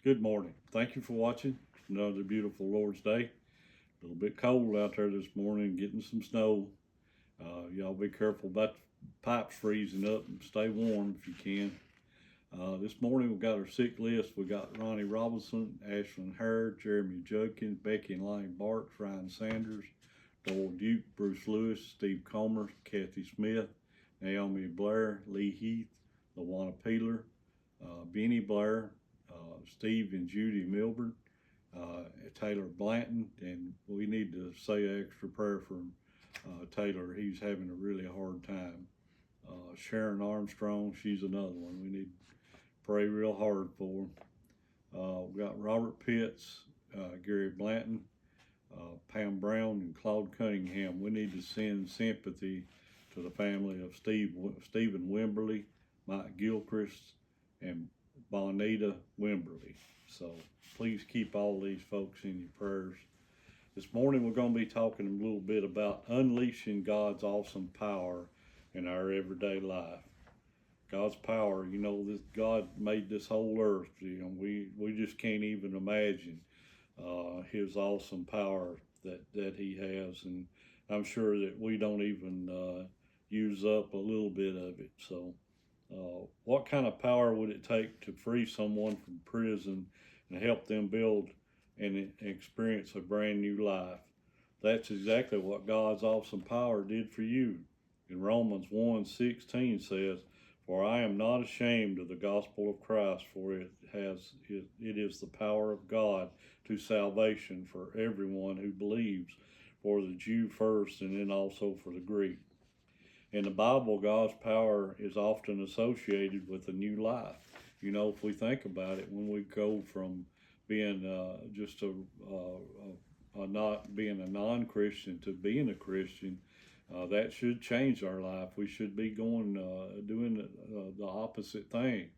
Good morning. Thank you for watching. Another beautiful Lord's Day. A little bit cold out there this morning, getting some snow. Y'all be careful about the pipes freezing up and stay warm if you can. This morning we've got our sick list. We got Ronnie Robinson, Ashlyn Hare, Jeremy Judkins, Becky and Lane Bart, Ryan Sanders, Doyle Duke, Bruce Lewis, Steve Comer, Kathy Smith, Naomi Blair, Lee Heath, LaWanna Peeler, Benny Blair, Steve and Judy Milburn, Taylor Blanton, and we need to say an extra prayer for Taylor. He's having a really hard time. Sharon Armstrong, she's another one. We need to pray real hard for. We've got Robert Pitts, Gary Blanton, Pam Brown, and Claude Cunningham. We need to send sympathy to the family of Stephen Wimberly, Mike Gilchrist, and Bonita Wimberly. So please keep all these folks in your prayers. This morning we're going to be talking a little bit about unleashing God's awesome power in our everyday life. God's power, this God made this whole earth. We just can't even imagine His awesome power that He has, and I'm sure that we don't even use up a little bit of it. So what kind of power would it take to free someone from prison and help them build and experience a brand new life? That's exactly what God's awesome power did for you. In Romans 1:16 says, "For I am not ashamed of the gospel of Christ, for it is the power of God to salvation for everyone who believes, for the Jew first and then also for the Greek." In the Bible, God's power is often associated with a new life. If we think about it, when we go from being not being a non-Christian to being a Christian, that should change our life. We should be doing the opposite thing.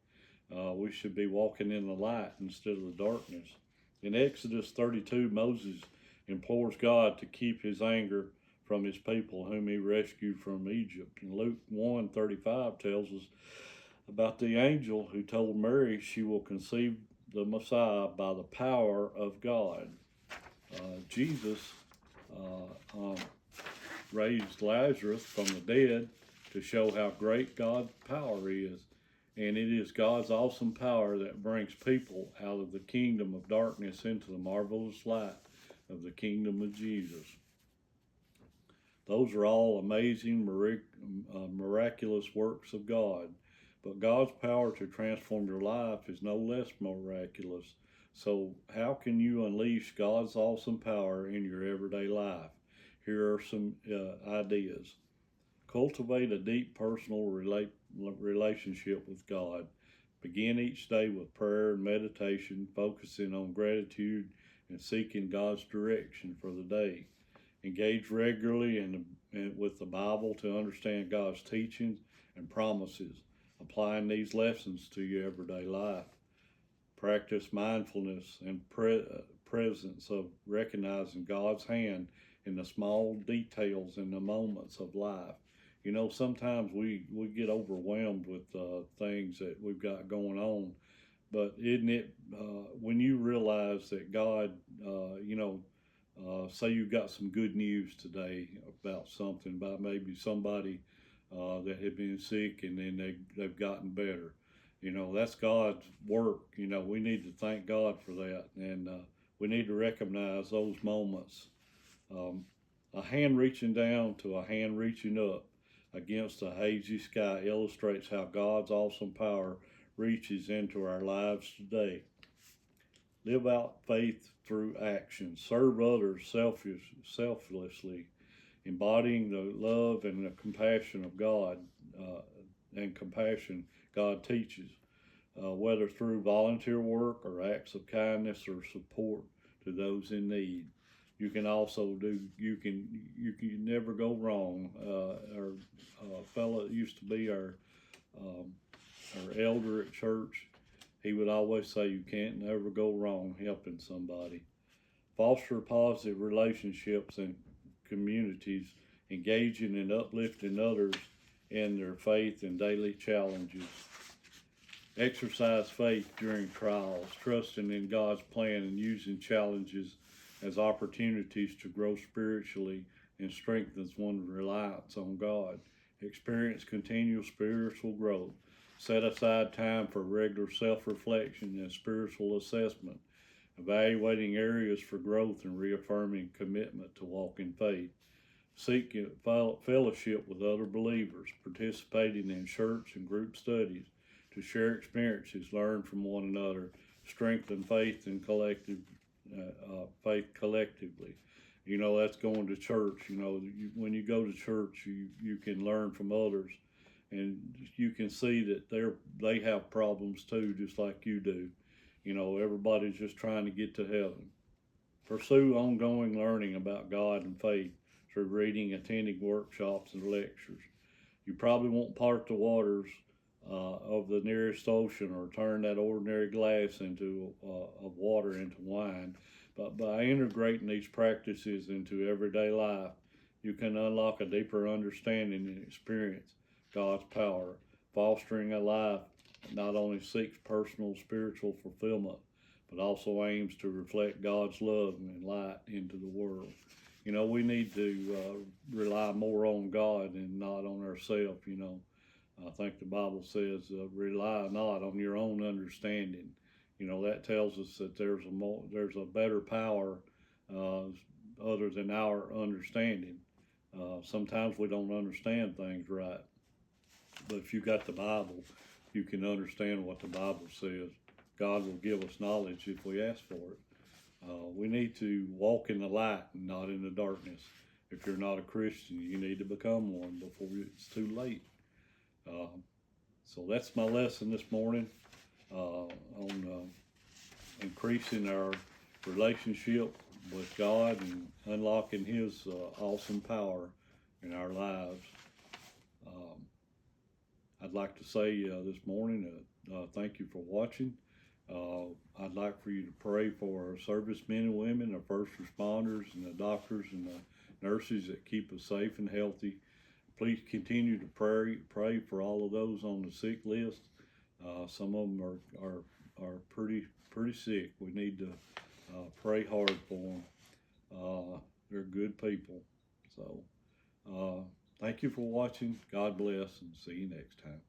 We should be walking in the light instead of the darkness. In Exodus 32, Moses implores God to keep his anger from his people whom he rescued from Egypt. And Luke 1:35 tells us about the angel who told Mary she will conceive the Messiah by the power of God. Jesus raised Lazarus from the dead to show how great God's power is. And it is God's awesome power that brings people out of the kingdom of darkness into the marvelous light of the kingdom of Jesus. Those are all amazing, miraculous works of God. But God's power to transform your life is no less miraculous. So how can you unleash God's awesome power in your everyday life? Here are some ideas. Cultivate a deep personal relationship with God. Begin each day with prayer and meditation, focusing on gratitude and seeking God's direction for the day. Engage regularly with the Bible to understand God's teachings and promises, applying these lessons to your everyday life. Practice mindfulness and presence of recognizing God's hand in the small details in the moments of life. Sometimes we get overwhelmed with things that we've got going on, but isn't it when you realize that God, say you got some good news today about something, about maybe somebody that had been sick and then they've gotten better. That's God's work. We need to thank God for that, and we need to recognize those moments. A hand reaching down to a hand reaching up against a hazy sky illustrates how God's awesome power reaches into our lives today. Live out faith through action. Serve others selflessly, embodying the love and the compassion of God and compassion God teaches, whether through volunteer work or acts of kindness or support to those in need. You can also you can never go wrong. Our fellow that used to be our elder at church, he would always say you can't never go wrong helping somebody. Foster positive relationships and communities, engaging and uplifting others in their faith and daily challenges. Exercise faith during trials, trusting in God's plan and using challenges as opportunities to grow spiritually and strengthens one's reliance on God. Experience continual spiritual growth. Set aside time for regular self-reflection and spiritual assessment, evaluating areas for growth and reaffirming commitment to walk in faith. Seek fellowship with other believers, participating in church and group studies to share experiences, learn from one another, strengthen faith and faith collectively. You know, that's going to church. You know, when you go to church, you can learn from others, and you can see that they have problems too, just like you do. You know, everybody's just trying to get to heaven. Pursue ongoing learning about God and faith through reading, attending workshops and lectures. You probably won't part the waters of the nearest ocean or turn that ordinary glass of water into wine, but by integrating these practices into everyday life, you can unlock a deeper understanding and experience God's power, fostering a life that not only seeks personal spiritual fulfillment, but also aims to reflect God's love and light into the world. You know, we need to rely more on God and not on ourselves. You know, I think the Bible says, rely not on your own understanding. You know, that tells us that there's a better power other than our understanding. Sometimes we don't understand things right, but if you got the Bible, you can understand what the Bible says. God will give us knowledge if we ask for it. We need to walk in the light and not in the darkness. If you're not a Christian, you need to become one before it's too late. So that's my lesson this morning on increasing our relationship with God and unlocking His awesome power in our lives. I'd like to say this morning, thank you for watching. I'd like for you to pray for our servicemen and women, our first responders, and the doctors and the nurses that keep us safe and healthy. Please continue to pray for all of those on the sick list. Some of them are pretty sick. We need to pray hard for them. They're good people. So thank you for watching. God bless, and see you next time.